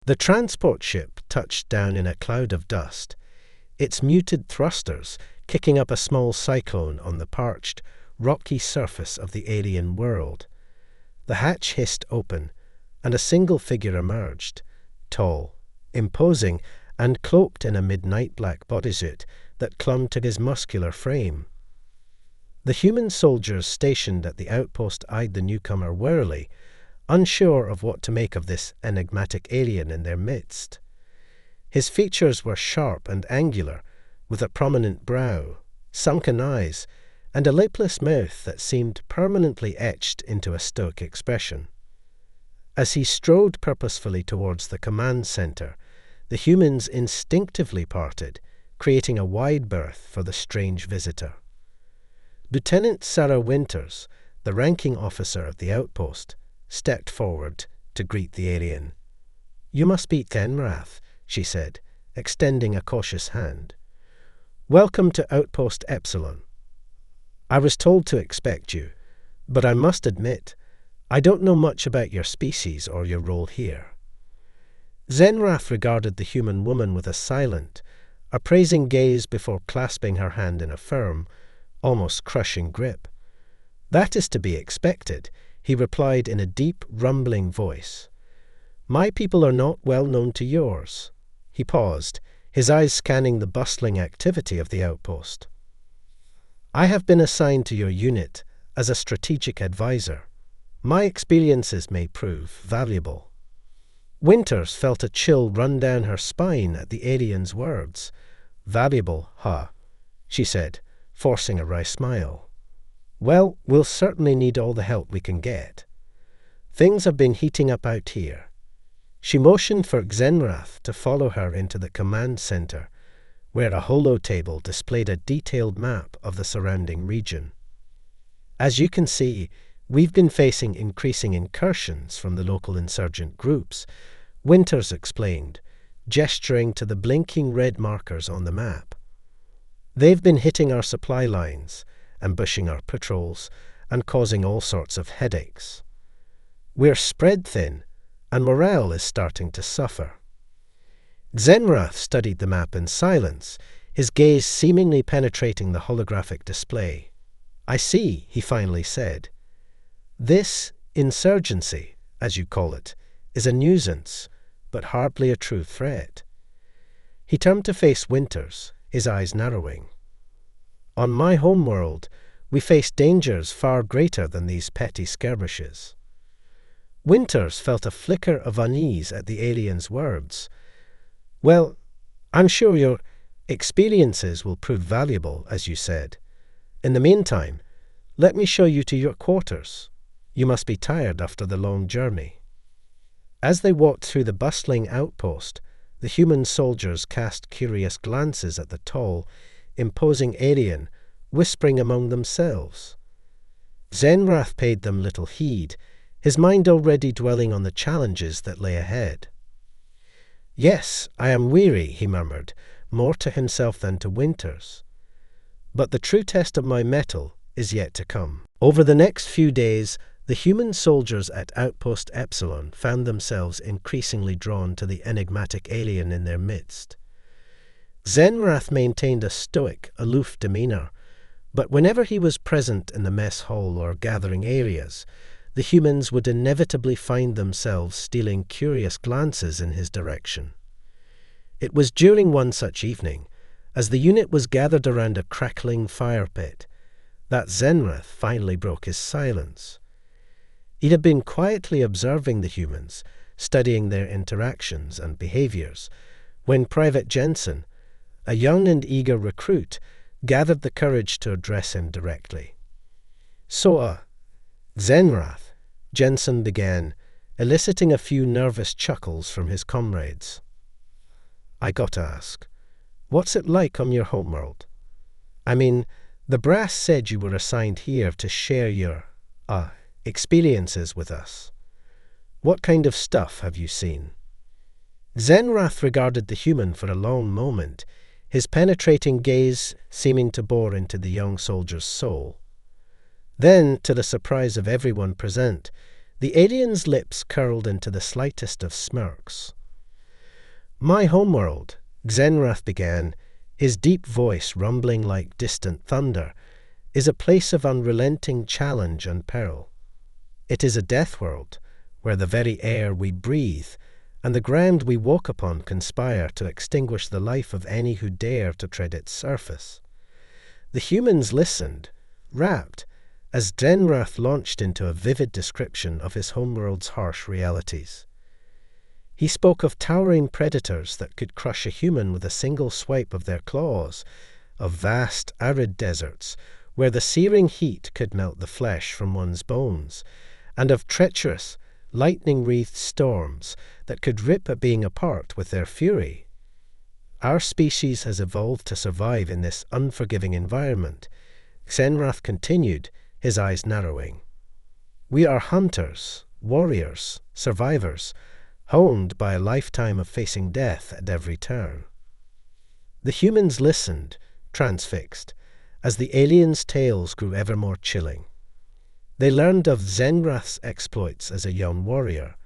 The transport ship touched down in a cloud of dust, its muted thrusters kicking up a small cyclone on the parched, rocky surface of the alien world. The hatch hissed open, and a single figure emerged, tall, imposing, and cloaked in a midnight black bodysuit that clung to his muscular frame. The human soldiers stationed at the outpost eyed the newcomer warily, unsure of what to make of this enigmatic alien in their midst. His features were sharp and angular, with a prominent brow, sunken eyes, and a lipless mouth that seemed permanently etched into a stoic expression. As he strode purposefully towards the command center, the humans instinctively parted, creating a wide berth for the strange visitor. Lieutenant Sarah Winters, the ranking officer of the outpost, stepped forward to greet the alien. "You must be Zenrath," she said, extending a cautious hand. "Welcome to Outpost Epsilon. I was told to expect you, but I must admit, I don't know much about your species or your role here." Zenrath regarded the human woman with a silent, appraising gaze before clasping her hand in a firm, almost crushing grip. "That is to be expected," he replied in a deep, rumbling voice. "My people are not well known to yours." He paused, his eyes scanning the bustling activity of the outpost. "I have been assigned to your unit as a strategic advisor. My experiences may prove valuable." Winters felt a chill run down her spine at the alien's words. "Valuable, huh?" she said, forcing a wry smile. "Well, we'll certainly need all the help we can get. Things have been heating up out here." She motioned for Zenrath to follow her into the command center, where a holotable displayed a detailed map of the surrounding region. "As you can see, we've been facing increasing incursions from the local insurgent groups," Winters explained, gesturing to the blinking red markers on the map. "They've been hitting our supply lines, ambushing our patrols, and causing all sorts of headaches. We're spread thin, and morale is starting to suffer." Zenrath studied the map in silence, his gaze seemingly penetrating the holographic display. "I see," he finally said. "This insurgency, as you call it, is a nuisance, but hardly a true threat." He turned to face Winters, his eyes narrowing. "On my homeworld, we face dangers far greater than these petty skirmishes." Winters felt a flicker of unease at the alien's words. "Well, I'm sure your experiences will prove valuable, as you said. In the meantime, let me show you to your quarters. You must be tired after the long journey." As they walked through the bustling outpost, the human soldiers cast curious glances at the tall, imposing alien, whispering among themselves. Zenrath paid them little heed, his mind already dwelling on the challenges that lay ahead. "Yes, I am weary," he murmured, more to himself than to Winters. "But the true test of my mettle is yet to come." Over the next few days, the human soldiers at Outpost Epsilon found themselves increasingly drawn to the enigmatic alien in their midst. Zenrath maintained a stoic, aloof demeanor, but whenever he was present in the mess hall or gathering areas, the humans would inevitably find themselves stealing curious glances in his direction. It was during one such evening, as the unit was gathered around a crackling fire pit, that Zenrath finally broke his silence. He had been quietly observing the humans, studying their interactions and behaviors, when Private Jensen, a young and eager recruit, gathered the courage to address him directly. "So, Zenrath," Jensen began, eliciting a few nervous chuckles from his comrades. "I got to ask, what's it like on your homeworld? I mean, the brass said you were assigned here to share your, experiences with us. What kind of stuff have you seen?" Zenrath regarded the human for a long moment, his penetrating gaze seeming to bore into the young soldier's soul. Then, to the surprise of everyone present, the alien's lips curled into the slightest of smirks. My homeworld, Xenrath began, his deep voice rumbling like distant thunder, is a place of unrelenting challenge and peril. It is a deathworld, where the very air we breathe and the ground we walk upon conspire to extinguish the life of any who dare to tread its surface. The humans listened, rapt, as Xenrath launched into a vivid description of his homeworld's harsh realities. He spoke of towering predators that could crush a human with a single swipe of their claws, of vast, arid deserts where the searing heat could melt the flesh from one's bones, and of treacherous, lightning-wreathed storms that could rip a being apart with their fury. Our species has evolved to survive in this unforgiving environment. Xenrath continued, his eyes narrowing. We are hunters, warriors, survivors, honed by a lifetime of facing death at every turn. The humans listened, transfixed, as the aliens' tales grew ever more chilling. They learned of Xenrath's exploits as a young warrior,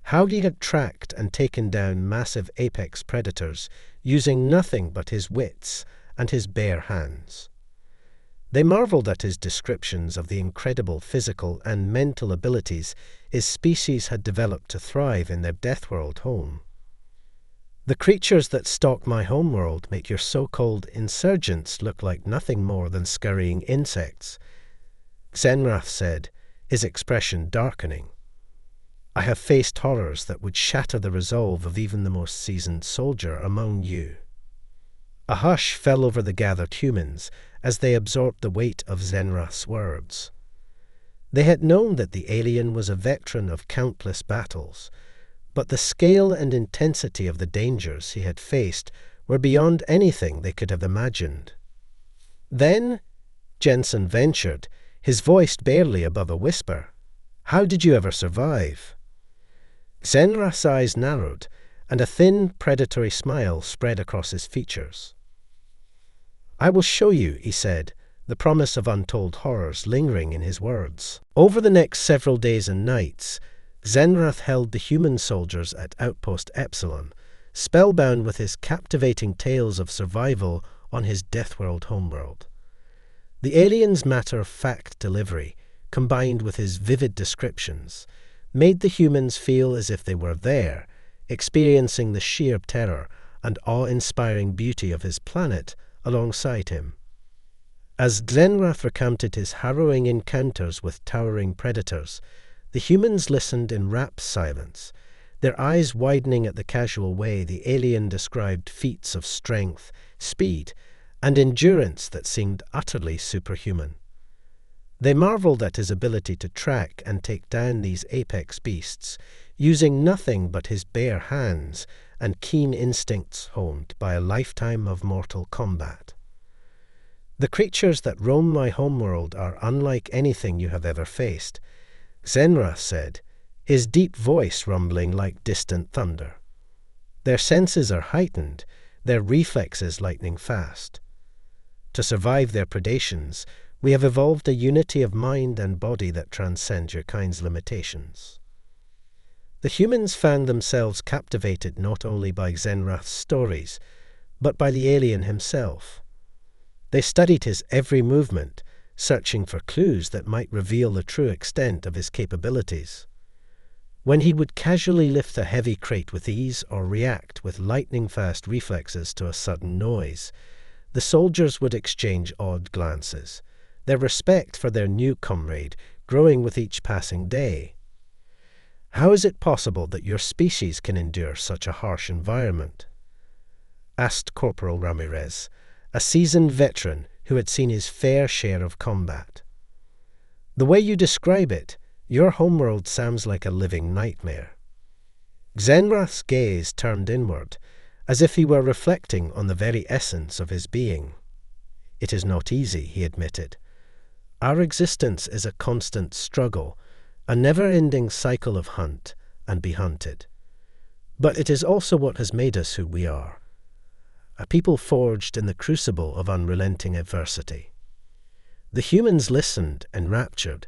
how he had tracked and taken down massive apex predators using nothing but his wits and his bare hands. They marveled at his descriptions of the incredible physical and mental abilities his species had developed to thrive in their Deathworld home. The creatures that stalk my homeworld make your so-called insurgents look like nothing more than scurrying insects, Xenrath said, his expression darkening. I have faced horrors that would shatter the resolve of even the most seasoned soldier among you. A hush fell over the gathered humans as they absorbed the weight of Xenrath's words. They had known that the alien was a veteran of countless battles, but the scale and intensity of the dangers he had faced were beyond anything they could have imagined. Then, Jensen ventured, his voice barely above a whisper, how did you ever survive? Xenrath's eyes narrowed, and a thin, predatory smile spread across his features. I will show you, he said, the promise of untold horrors lingering in his words. Over the next several days and nights, Xenrath held the human soldiers at Outpost Epsilon, spellbound with his captivating tales of survival on his Deathworld homeworld. The alien's matter-of-fact delivery, combined with his vivid descriptions, made the humans feel as if they were there, experiencing the sheer terror and awe-inspiring beauty of his planet alongside him. As Xenrath recounted his harrowing encounters with towering predators, the humans listened in rapt silence, their eyes widening at the casual way the alien described feats of strength, speed, and endurance that seemed utterly superhuman. They marveled at his ability to track and take down these apex beasts, using nothing but his bare hands and keen instincts honed by a lifetime of mortal combat. The creatures that roam my homeworld are unlike anything you have ever faced, Xenrath said, his deep voice rumbling like distant thunder. Their senses are heightened, their reflexes lightning fast. To survive their predations, we have evolved a unity of mind and body that transcends your kind's limitations. The humans found themselves captivated not only by Xenrath's stories, but by the alien himself. They studied his every movement, searching for clues that might reveal the true extent of his capabilities. When he would casually lift a heavy crate with ease or react with lightning-fast reflexes to a sudden noise, the soldiers would exchange odd glances, their respect for their new comrade growing with each passing day. How is it possible that your species can endure such a harsh environment? Asked Corporal Ramirez, a seasoned veteran who had seen his fair share of combat. The way you describe it, your homeworld sounds like a living nightmare. Xenrath's gaze turned inward, as if he were reflecting on the very essence of his being. It is not easy, he admitted. Our existence is a constant struggle, a never-ending cycle of hunt and be hunted. But it is also what has made us who we are, a people forged in the crucible of unrelenting adversity. The humans listened, enraptured,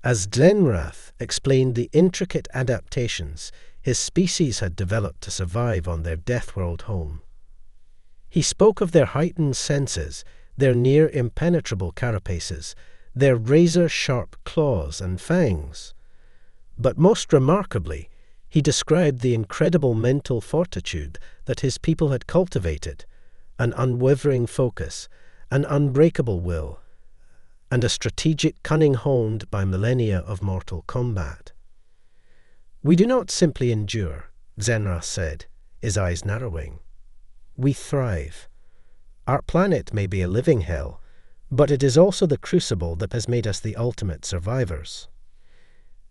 as Xenrath explained the intricate adaptations his species had developed to survive on their Deathworld home. He spoke of their heightened senses, their near impenetrable carapaces, their razor-sharp claws and fangs. But most remarkably, he described the incredible mental fortitude that his people had cultivated, an unwavering focus, an unbreakable will, and a strategic cunning honed by millennia of mortal combat. "We do not simply endure," Zenrath said, his eyes narrowing. "We thrive. Our planet may be a living hell, but it is also the crucible that has made us the ultimate survivors."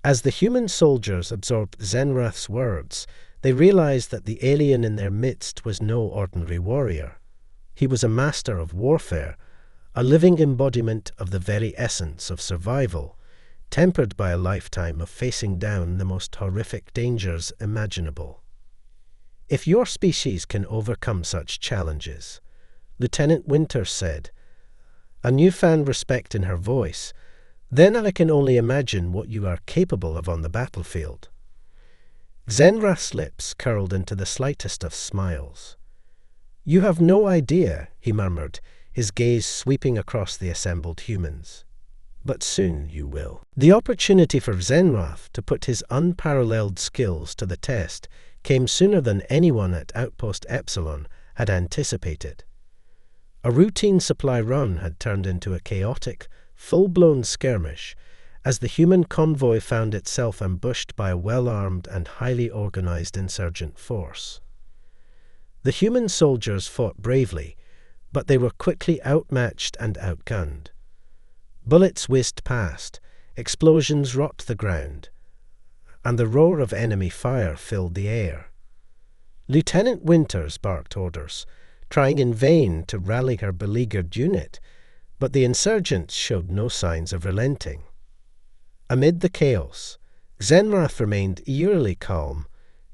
As the human soldiers absorbed Zenrath's words, they realized that the alien in their midst was no ordinary warrior. He was a master of warfare, a living embodiment of the very essence of survival, tempered by a lifetime of facing down the most horrific dangers imaginable. "If your species can overcome such challenges," Lieutenant Winters said, a newfound respect in her voice, "then I can only imagine what you are capable of on the battlefield." Zenrath's lips curled into the slightest of smiles. "You have no idea," he murmured, his gaze sweeping across the assembled humans. "But soon you will." The opportunity for Zenrath to put his unparalleled skills to the test came sooner than anyone at Outpost Epsilon had anticipated. A routine supply run had turned into a chaotic, full-blown skirmish as the human convoy found itself ambushed by a well-armed and highly organized insurgent force. The human soldiers fought bravely, but they were quickly outmatched and outgunned. Bullets whizzed past, explosions rocked the ground, and the roar of enemy fire filled the air. Lieutenant Winters barked orders, trying in vain to rally her beleaguered unit, but the insurgents showed no signs of relenting. Amid the chaos, Zenrath remained eerily calm,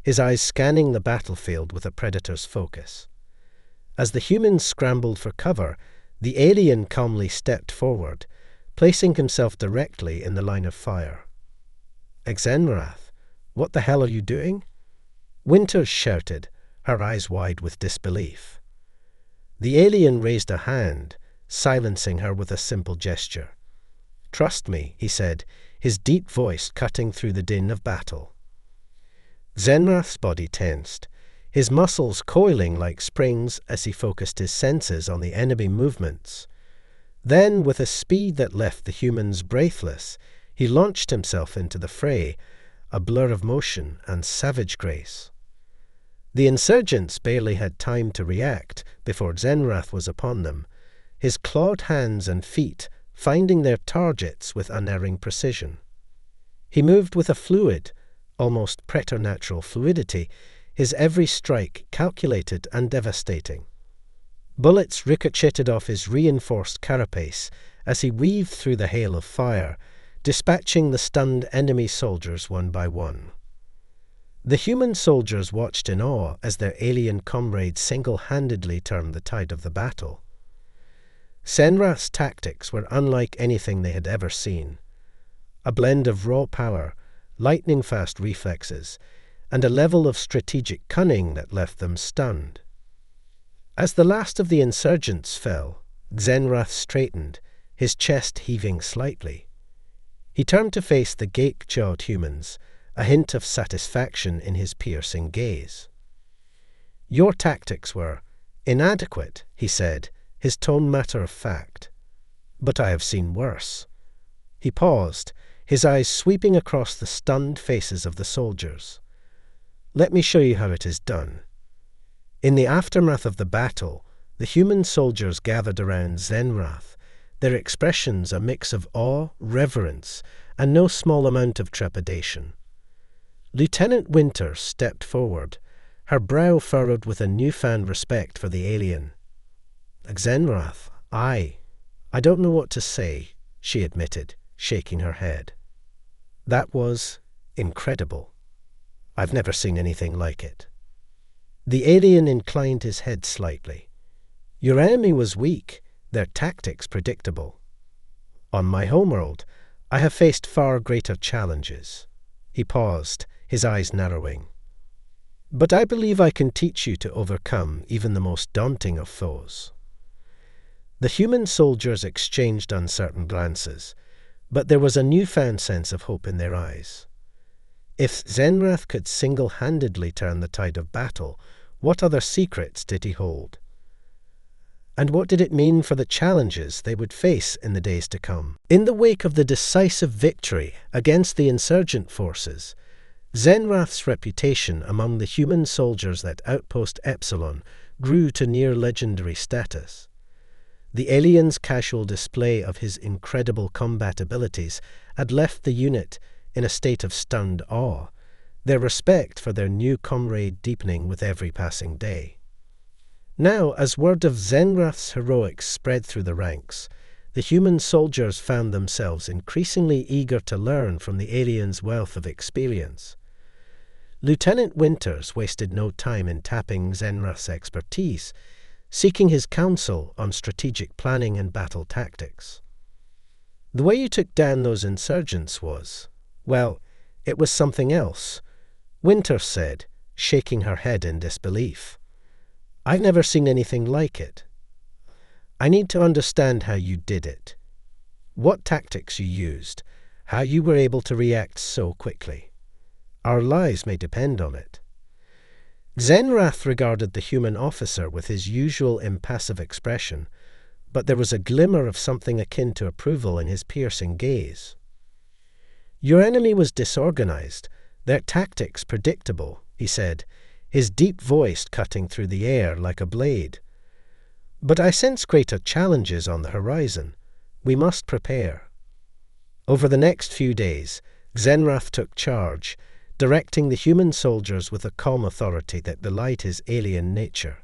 his eyes scanning the battlefield with a predator's focus. As the humans scrambled for cover, the alien calmly stepped forward, placing himself directly in the line of fire. "Zenrath, what the hell are you doing?" Winters shouted, her eyes wide with disbelief. The alien raised a hand, silencing her with a simple gesture. "Trust me," he said, his deep voice cutting through the din of battle. Zenrath's body tensed, his muscles coiling like springs as he focused his senses on the enemy movements. Then, with a speed that left the humans breathless, he launched himself into the fray, a blur of motion and savage grace. The insurgents barely had time to react before Zenrath was upon them, his clawed hands and feet finding their targets with unerring precision. He moved with a fluid, almost preternatural fluidity, his every strike calculated and devastating. Bullets ricocheted off his reinforced carapace as he weaved through the hail of fire, dispatching the stunned enemy soldiers one by one. The human soldiers watched in awe as their alien comrades single-handedly turned the tide of the battle. Zenrath's tactics were unlike anything they had ever seen. A blend of raw power, lightning-fast reflexes, and a level of strategic cunning that left them stunned. As the last of the insurgents fell, Zenrath straightened, his chest heaving slightly. He turned to face the gape-jawed humans, a hint of satisfaction in his piercing gaze. "Your tactics were inadequate," he said, his tone matter-of-fact. "But I have seen worse." He paused, his eyes sweeping across the stunned faces of the soldiers. "Let me show you how it is done." In the aftermath of the battle, the human soldiers gathered around Zenrath, their expressions a mix of awe, reverence, and no small amount of trepidation. Lieutenant Winters stepped forward, her brow furrowed with a newfound respect for the alien. "Zenrath, I don't know what to say," she admitted, shaking her head. "That was incredible. I've never seen anything like it." The alien inclined his head slightly. "Your enemy was weak, their tactics predictable. On my homeworld, I have faced far greater challenges." He paused, his eyes narrowing. But I believe I can teach you to overcome even the most daunting of foes." The human soldiers exchanged uncertain glances, but there was a newfound sense of hope in their eyes. If Zenrath could single-handedly turn the tide of battle, what other secrets did he hold? And what did it mean for the challenges they would face in the days to come? In the wake of the decisive victory against the insurgent forces, Zenrath's reputation among the human soldiers at Outpost Epsilon grew to near legendary status. The alien's casual display of his incredible combat abilities had left the unit in a state of stunned awe, their respect for their new comrade deepening with every passing day. Now, as word of Zenrath's heroics spread through the ranks, the human soldiers found themselves increasingly eager to learn from the alien's wealth of experience. Lieutenant Winters wasted no time in tapping Zenrath's expertise, seeking his counsel on strategic planning and battle tactics. "The way you took down those insurgents was, well, it was something else," Winters said, shaking her head in disbelief. "I've never seen anything like it. I need to understand how you did it, what tactics you used, how you were able to react so quickly. Our lives may depend on it." Zenrath regarded the human officer with his usual impassive expression, but there was a glimmer of something akin to approval in his piercing gaze. "Your enemy was disorganized, their tactics predictable," he said, his deep voice cutting through the air like a blade. "But I sense greater challenges on the horizon. We must prepare." Over the next few days, Zenrath took charge, directing the human soldiers with a calm authority that belied his alien nature.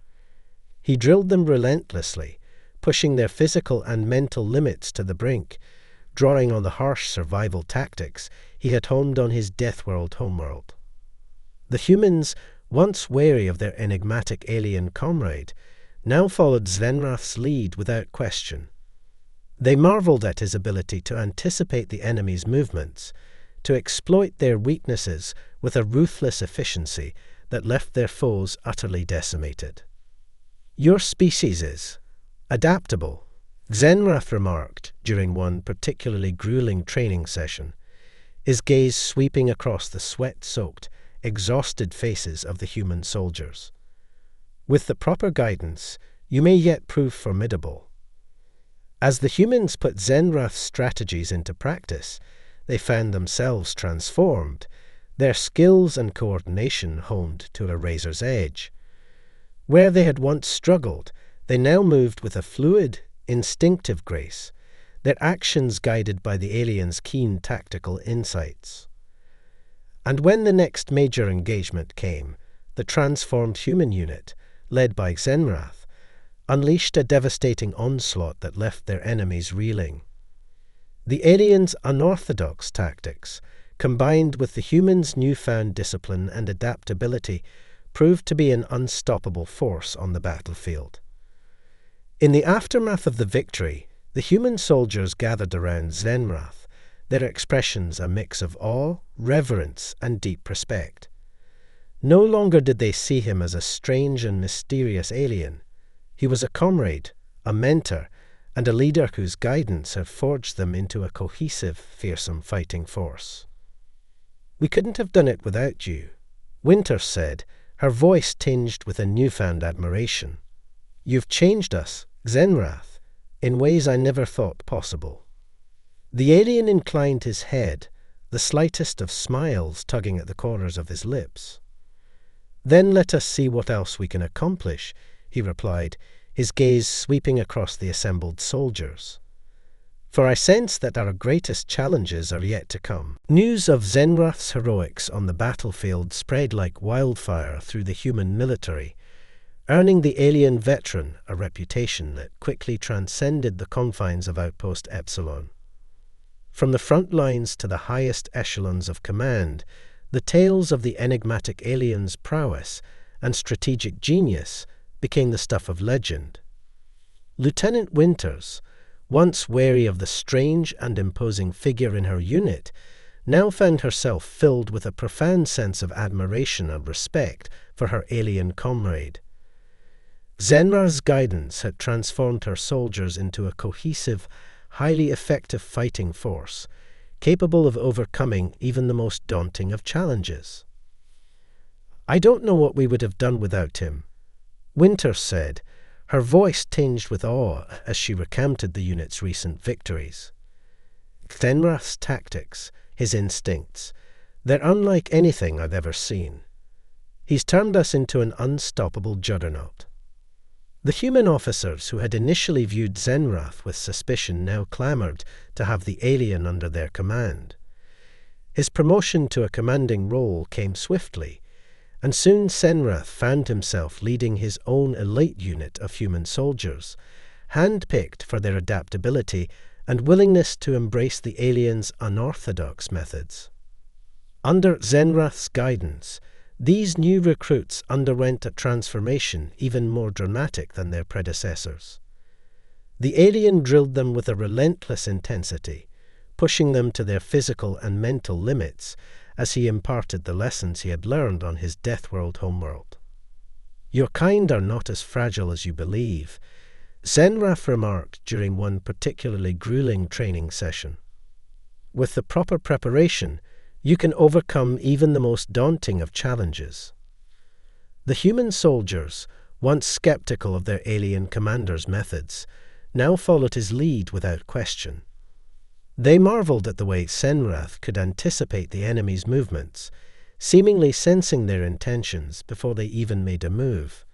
He drilled them relentlessly, pushing their physical and mental limits to the brink, drawing on the harsh survival tactics he had honed on his Deathworld homeworld. The humans, once wary of their enigmatic alien comrade, now followed Zenrath's lead without question. They marveled at his ability to anticipate the enemy's movements, to exploit their weaknesses with a ruthless efficiency that left their foes utterly decimated. "Your species is adaptable," Zenrath remarked during one particularly grueling training session, his gaze sweeping across the sweat-soaked, exhausted faces of the human soldiers. "With the proper guidance, you may yet prove formidable." As the humans put Zenrath's strategies into practice, they found themselves transformed, their skills and coordination honed to a razor's edge. Where they had once struggled, they now moved with a fluid, instinctive grace, their actions guided by the alien's keen tactical insights. And when the next major engagement came, the transformed human unit, led by Zenrath, unleashed a devastating onslaught that left their enemies reeling. The alien's unorthodox tactics, combined with the human's newfound discipline and adaptability, proved to be an unstoppable force on the battlefield. In the aftermath of the victory, the human soldiers gathered around Zenrath, their expressions a mix of awe, reverence, and deep respect. No longer did they see him as a strange and mysterious alien. He was a comrade, a mentor, and a leader whose guidance had forged them into a cohesive, fearsome fighting force. "We couldn't have done it without you," Winters said, her voice tinged with a newfound admiration. "You've changed us, Zenrath, in ways I never thought possible." The alien inclined his head, the slightest of smiles tugging at the corners of his lips. "Then let us see what else we can accomplish," he replied, his gaze sweeping across the assembled soldiers. "For I sense that our greatest challenges are yet to come." News of Zenrath's heroics on the battlefield spread like wildfire through the human military, earning the alien veteran a reputation that quickly transcended the confines of Outpost Epsilon. From the front lines to the highest echelons of command, the tales of the enigmatic alien's prowess and strategic genius became the stuff of legend. Lieutenant Winters, once wary of the strange and imposing figure in her unit, now found herself filled with a profound sense of admiration and respect for her alien comrade. Zenrath's guidance had transformed her soldiers into a cohesive, highly effective fighting force, capable of overcoming even the most daunting of challenges. "I don't know what we would have done without him," Winter said, her voice tinged with awe as she recounted the unit's recent victories. "Zenrath's tactics, his instincts, they're unlike anything I've ever seen. He's turned us into an unstoppable juggernaut." The human officers who had initially viewed Zenrath with suspicion now clamored to have the alien under their command. His promotion to a commanding role came swiftly, and soon Zenrath found himself leading his own elite unit of human soldiers, hand-picked for their adaptability and willingness to embrace the alien's unorthodox methods. Under Zenrath's guidance, these new recruits underwent a transformation even more dramatic than their predecessors. The alien drilled them with a relentless intensity, pushing them to their physical and mental limits as he imparted the lessons he had learned on his Deathworld homeworld. "Your kind are not as fragile as you believe," Zenrath remarked during one particularly grueling training session. "With the proper preparation, you can overcome even the most daunting of challenges." The human soldiers, once skeptical of their alien commander's methods, now followed his lead without question. They marveled at the way Zenrath could anticipate the enemy's movements, seemingly sensing their intentions before they even made a move.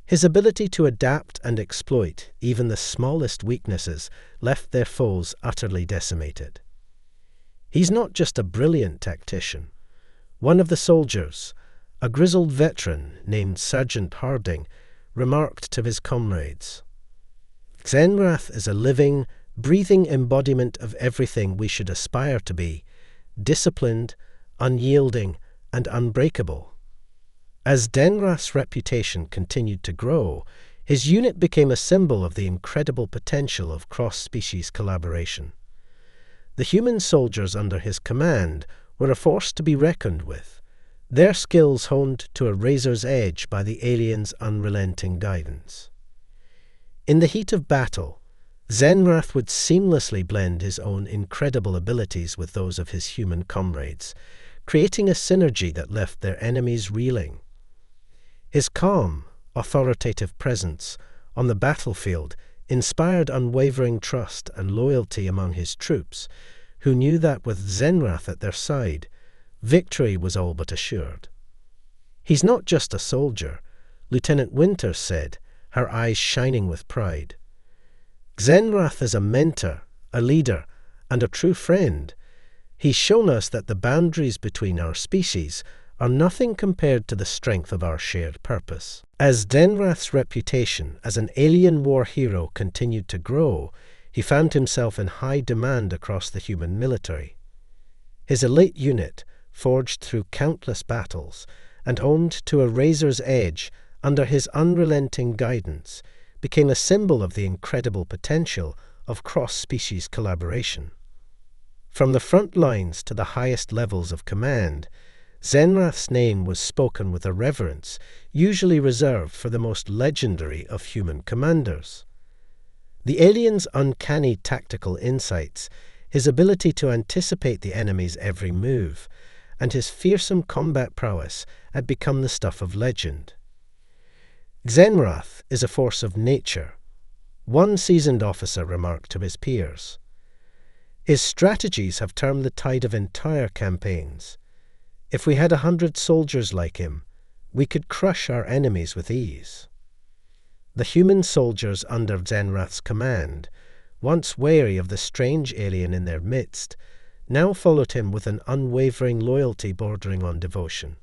His ability to adapt and exploit even the smallest weaknesses left their foes utterly decimated. "He's not just a brilliant tactician." One of the soldiers, a grizzled veteran named Sergeant Harding, remarked to his comrades, "Zenrath is a living, breathing embodiment of everything we should aspire to be: disciplined, unyielding, and unbreakable." As Zenrath's reputation continued to grow, his unit became a symbol of the incredible potential of cross-species collaboration. The human soldiers under his command were a force to be reckoned with, their skills honed to a razor's edge by the alien's unrelenting guidance. In the heat of battle, Zenrath would seamlessly blend his own incredible abilities with those of his human comrades, creating a synergy that left their enemies reeling. His calm, authoritative presence on the battlefield inspired unwavering trust and loyalty among his troops, who knew that with Zenrath at their side, victory was all but assured. "He's not just a soldier," Lieutenant Winters said, her eyes shining with pride. "Zenrath is a mentor, a leader, and a true friend. He's shown us that the boundaries between our species are nothing compared to the strength of our shared purpose." As Zenrath's reputation as an alien war hero continued to grow, he found himself in high demand across the human military. His elite unit, forged through countless battles and honed to a razor's edge under his unrelenting guidance, became a symbol of the incredible potential of cross-species collaboration. From the front lines to the highest levels of command, Zenrath's name was spoken with a reverence usually reserved for the most legendary of human commanders. The alien's uncanny tactical insights, his ability to anticipate the enemy's every move, and his fearsome combat prowess had become the stuff of legend. "Zenrath is a force of nature," one seasoned officer remarked to his peers. "His strategies have turned the tide of entire campaigns. If we had 100 soldiers like him, we could crush our enemies with ease." The human soldiers under Zenrath's command, once wary of the strange alien in their midst, now followed him with an unwavering loyalty bordering on devotion.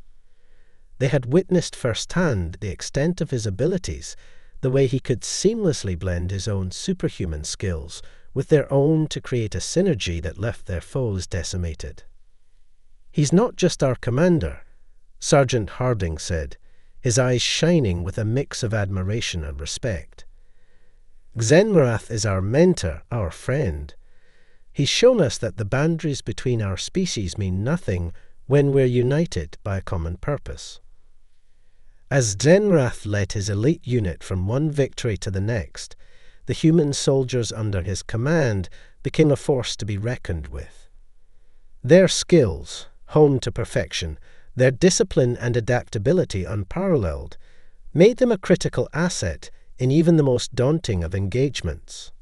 They had witnessed firsthand the extent of his abilities, the way he could seamlessly blend his own superhuman skills with their own to create a synergy that left their foes decimated. "He's not just our commander," Sergeant Harding said, his eyes shining with a mix of admiration and respect. "Zenrath is our mentor, our friend. He's shown us that the boundaries between our species mean nothing when we're united by a common purpose. As Zenrath led his elite unit from one victory to the next, the human soldiers under his command became a force to be reckoned with. Their skills, honed to perfection, their discipline and adaptability unparalleled, made them a critical asset in even the most daunting of engagements.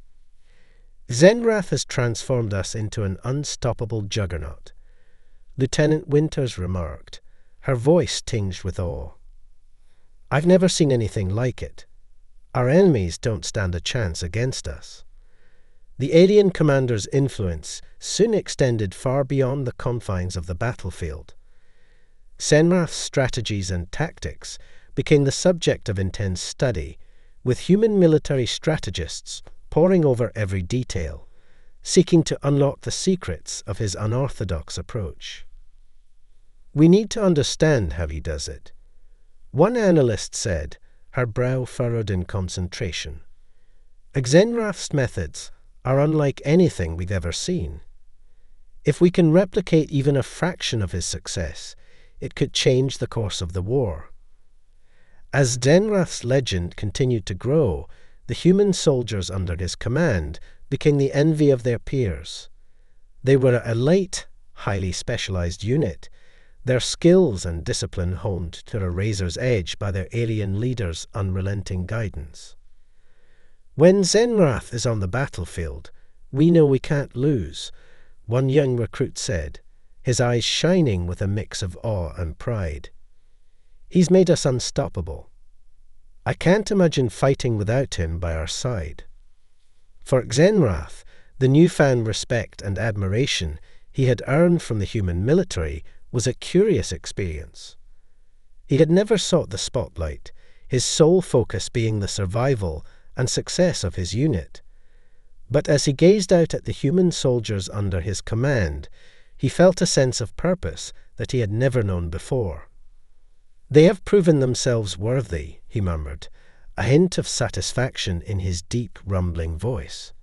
Zenrath has transformed us into an unstoppable juggernaut, Lieutenant Winters remarked, her voice tinged with awe. I've never seen anything like it. Our enemies don't stand a chance against us. The alien commander's influence soon extended far beyond the confines of the battlefield. Zenrath's strategies and tactics became the subject of intense study, with human military strategists poring over every detail, seeking to unlock the secrets of his unorthodox approach. We need to understand how he does it. One analyst said, her brow furrowed in concentration, Zenrath's methods are unlike anything we've ever seen. If we can replicate even a fraction of his success, it could change the course of the war. As Zenrath's legend continued to grow, the human soldiers under his command became the envy of their peers. They were an elite, highly specialized unit, their skills and discipline honed to a razor's edge by their alien leader's unrelenting guidance. When Zenrath is on the battlefield, we know we can't lose, one young recruit said, his eyes shining with a mix of awe and pride. He's made us unstoppable. I can't imagine fighting without him by our side. For Zenrath, the newfound respect and admiration he had earned from the human military was a curious experience. He had never sought the spotlight, his sole focus being the survival and success of his unit. But as he gazed out at the human soldiers under his command, he felt a sense of purpose that he had never known before. They have proven themselves worthy, he murmured, a hint of satisfaction in his deep, rumbling voice.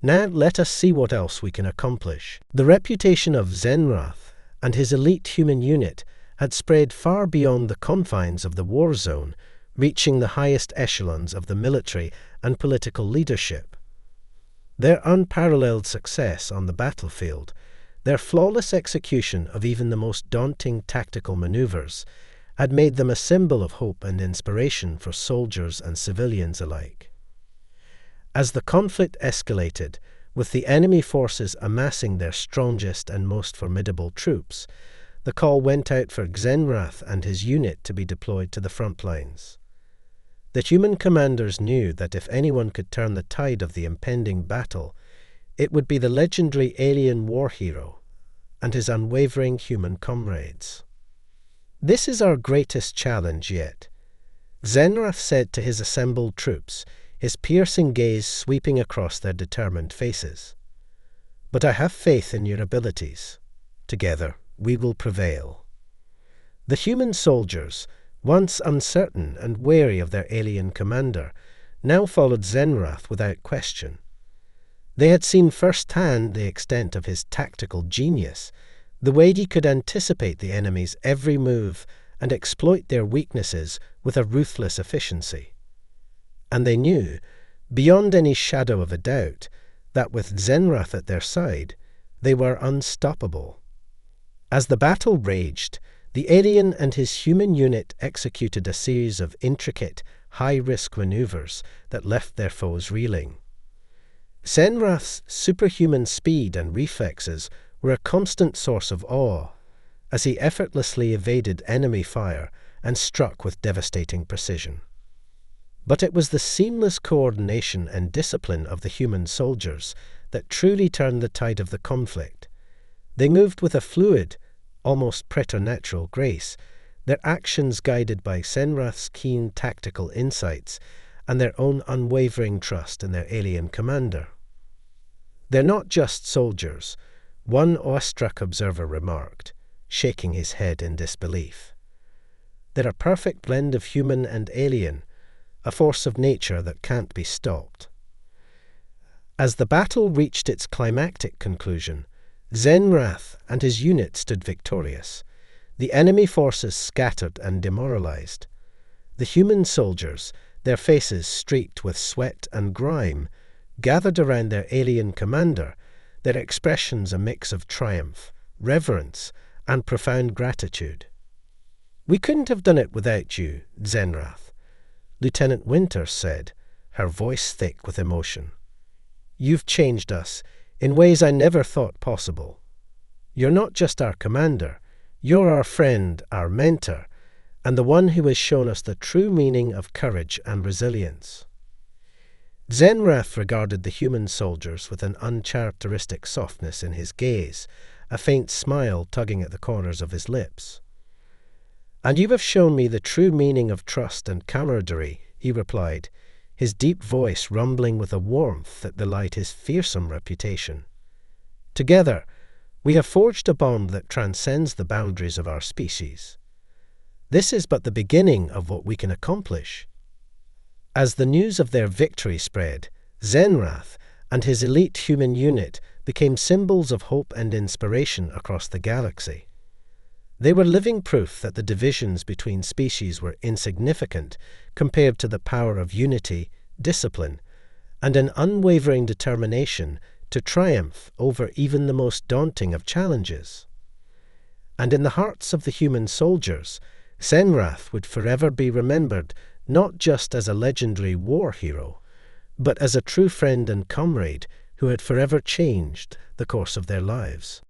Now let us see what else we can accomplish. The reputation of Zenrath and his elite human unit had spread far beyond the confines of the war zone, reaching the highest echelons of the military and political leadership. Their unparalleled success on the battlefield, their flawless execution of even the most daunting tactical maneuvers, had made them a symbol of hope and inspiration for soldiers and civilians alike. As the conflict escalated, with the enemy forces amassing their strongest and most formidable troops, the call went out for Zenrath and his unit to be deployed to the front lines. The human commanders knew that if anyone could turn the tide of the impending battle, it would be the legendary alien war hero and his unwavering human comrades. This is our greatest challenge yet, Zenrath said to his assembled troops, his piercing gaze sweeping across their determined faces. But I have faith in your abilities. Together, we will prevail. The human soldiers, once uncertain and wary of their alien commander, now followed Zenrath without question. They had seen firsthand the extent of his tactical genius, the way he could anticipate the enemy's every move and exploit their weaknesses with a ruthless efficiency. And they knew, beyond any shadow of a doubt, that with Zenrath at their side, they were unstoppable. As the battle raged, the alien and his human unit executed a series of intricate, high-risk maneuvers that left their foes reeling. Zenrath's superhuman speed and reflexes were a constant source of awe, as he effortlessly evaded enemy fire and struck with devastating precision. But it was the seamless coordination and discipline of the human soldiers that truly turned the tide of the conflict. They moved with a fluid, almost preternatural grace, their actions guided by Zenrath's keen tactical insights and their own unwavering trust in their alien commander. They're not just soldiers, one awestruck observer remarked, shaking his head in disbelief. They're a perfect blend of human and alien, a force of nature that can't be stopped. As the battle reached its climactic conclusion, Zenrath and his unit stood victorious. The enemy forces scattered and demoralized. The human soldiers, their faces streaked with sweat and grime, gathered around their alien commander, their expressions a mix of triumph, reverence, and profound gratitude. "We couldn't have done it without you, Zenrath," Lieutenant Winters said, her voice thick with emotion. "You've changed us in ways I never thought possible. You're not just our commander, you're our friend, our mentor, and the one who has shown us the true meaning of courage and resilience." Zenrath regarded the human soldiers with an uncharacteristic softness in his gaze, a faint smile tugging at the corners of his lips. "And you have shown me the true meaning of trust and camaraderie," he replied, his deep voice rumbling with a warmth that belied his fearsome reputation. "Together, we have forged a bond that transcends the boundaries of our species. This is but the beginning of what we can accomplish." As the news of their victory spread, Zenrath and his elite human unit became symbols of hope and inspiration across the galaxy. They were living proof that the divisions between species were insignificant compared to the power of unity, discipline, and an unwavering determination to triumph over even the most daunting of challenges. And in the hearts of the human soldiers, Zenrath would forever be remembered not just as a legendary war hero, but as a true friend and comrade who had forever changed the course of their lives.